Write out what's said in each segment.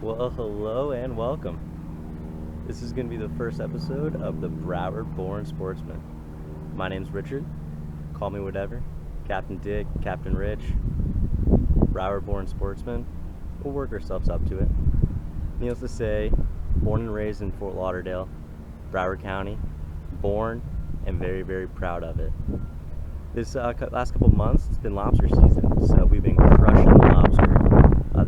Well, hello and welcome. This is going to be the first episode of the Broward Born Sportsman. My name's Richard. Call me whatever. Captain Dick, Captain Rich, Broward Born Sportsman. We'll work ourselves up to it. Needless to say, born and raised in Fort Lauderdale, Broward County. Born and very, very proud of it. This last couple months, it's been lobster season, so we've been crushing the lobster.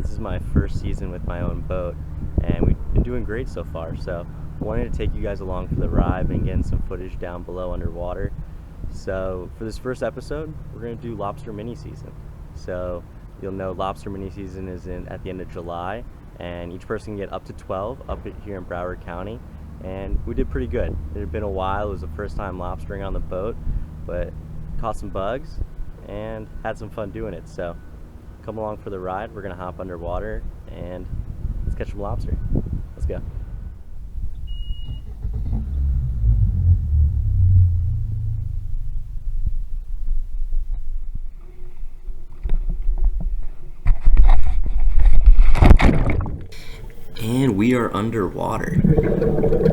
This is my first season with my own boat, and we've been doing great so far. So I wanted to take you guys along for the ride and getting some footage down below underwater. So for this first episode, we're going to do lobster mini season. So you'll know lobster mini season is at the end of July, and each person can get up to 12 up here in Broward County. And we did pretty good. It had been a while. It was the first time lobstering on the boat, but caught some bugs and had some fun doing it. So come along for the ride. We're gonna hop underwater and let's catch some lobster. Let's go. And we are underwater.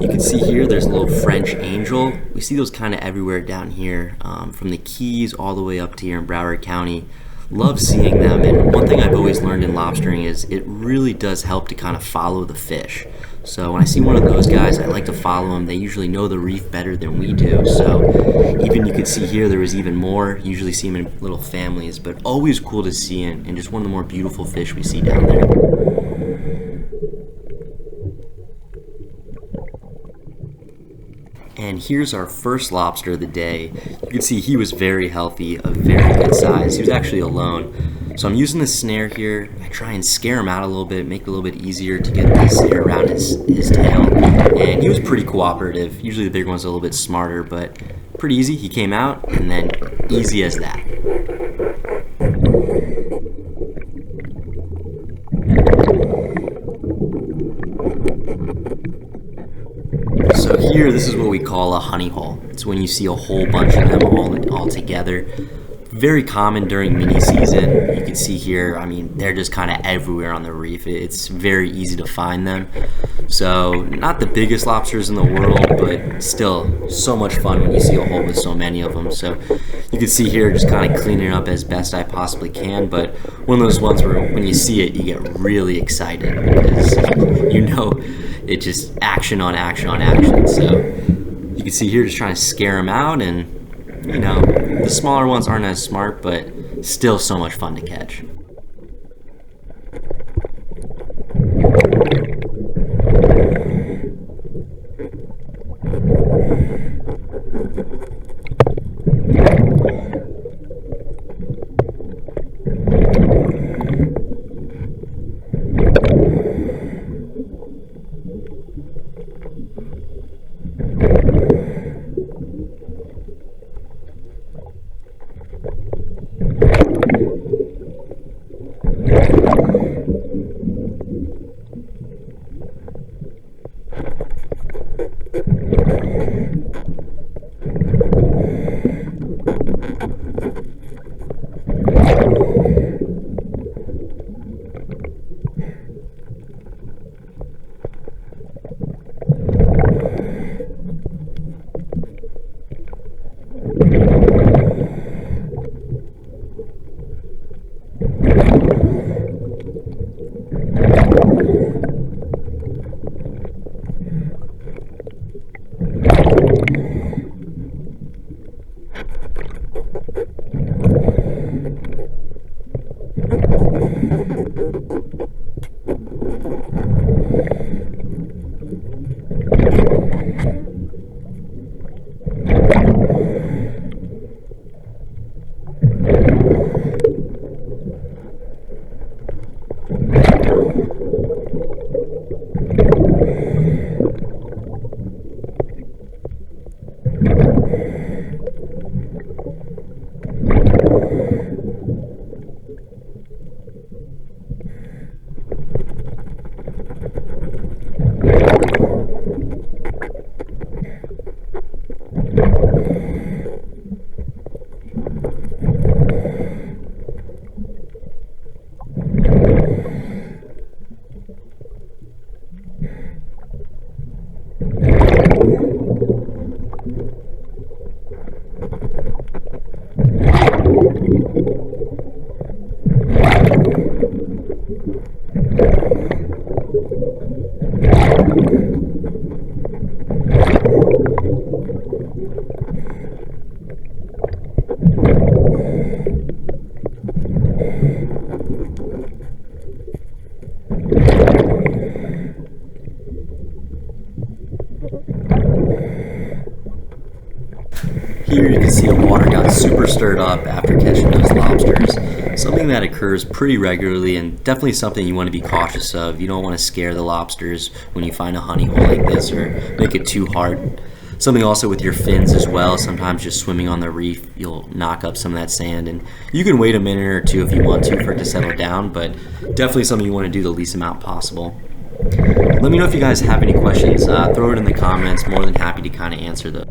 You can see here there's a little French angel. We see those kind of everywhere down here, from the Keys all the way up to here in Broward County. Love seeing them, and one thing I've always learned in lobstering is it really does help to kind of follow the fish. So when I see one of those guys, I like to follow them. They usually know the reef better than we do. So even you can see here there was even more. Usually see them in little families, but always cool to see, and just one of the more beautiful fish we see down there. And here's our first lobster of the day. You can see he was very healthy, a very good size. He was actually alone. So I'm using the snare here. I try and scare him out a little bit, make it a little bit easier to get the snare around his tail. And he was pretty cooperative. Usually the big one's a little bit smarter, but pretty easy. He came out, and then easy as that. So here, this is what we call a honey hole. It's when you see a whole bunch of them all together. Very common during mini season. You can see here, I mean, they're just kind of everywhere on the reef. It's very easy to find them. So not the biggest lobsters in the world, but still so much fun when you see a hole with so many of them. So you can see here, just kind of cleaning it up as best I possibly can. But one of those ones where when you see it, you get really excited because you know it's just action on action on action. So you can see here, just trying to scare them out, and you know, the smaller ones aren't as smart, but still so much fun to catch. Here you can see the water got super stirred up after catching those lobsters. Something that occurs pretty regularly and definitely something you want to be cautious of. You don't want to scare the lobsters when you find a honey hole like this or make it too hard. Something also with your fins as well. Sometimes just swimming on the reef, you'll knock up some of that sand, and you can wait a minute or two if you want to for it to settle down, but definitely something you want to do the least amount possible. Let me know if you guys have any questions. Throw it in the comments. More than happy to kind of answer those.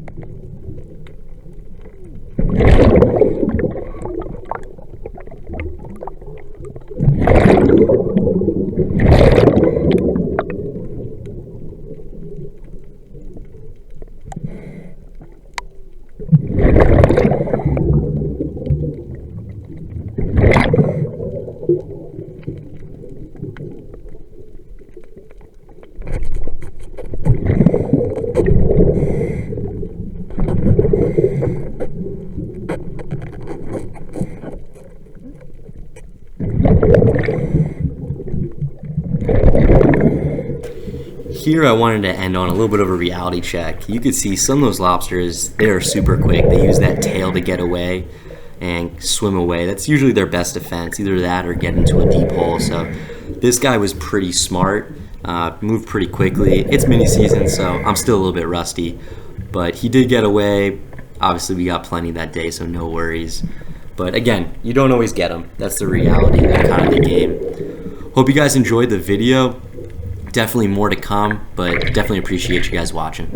Here I wanted to end on a little bit of a reality check. You could see some of those lobsters, they are super quick. They use that tail to get away and swim away. That's usually their best defense, either that or get into a deep hole. So this guy was pretty smart, moved pretty quickly. It's mini season, so I'm still a little bit rusty, but he did get away. Obviously we got plenty that day, so no worries. But again, you don't always get them. That's the reality of kind of the game. Hope you guys enjoyed the video. Definitely more to come, but definitely appreciate you guys watching.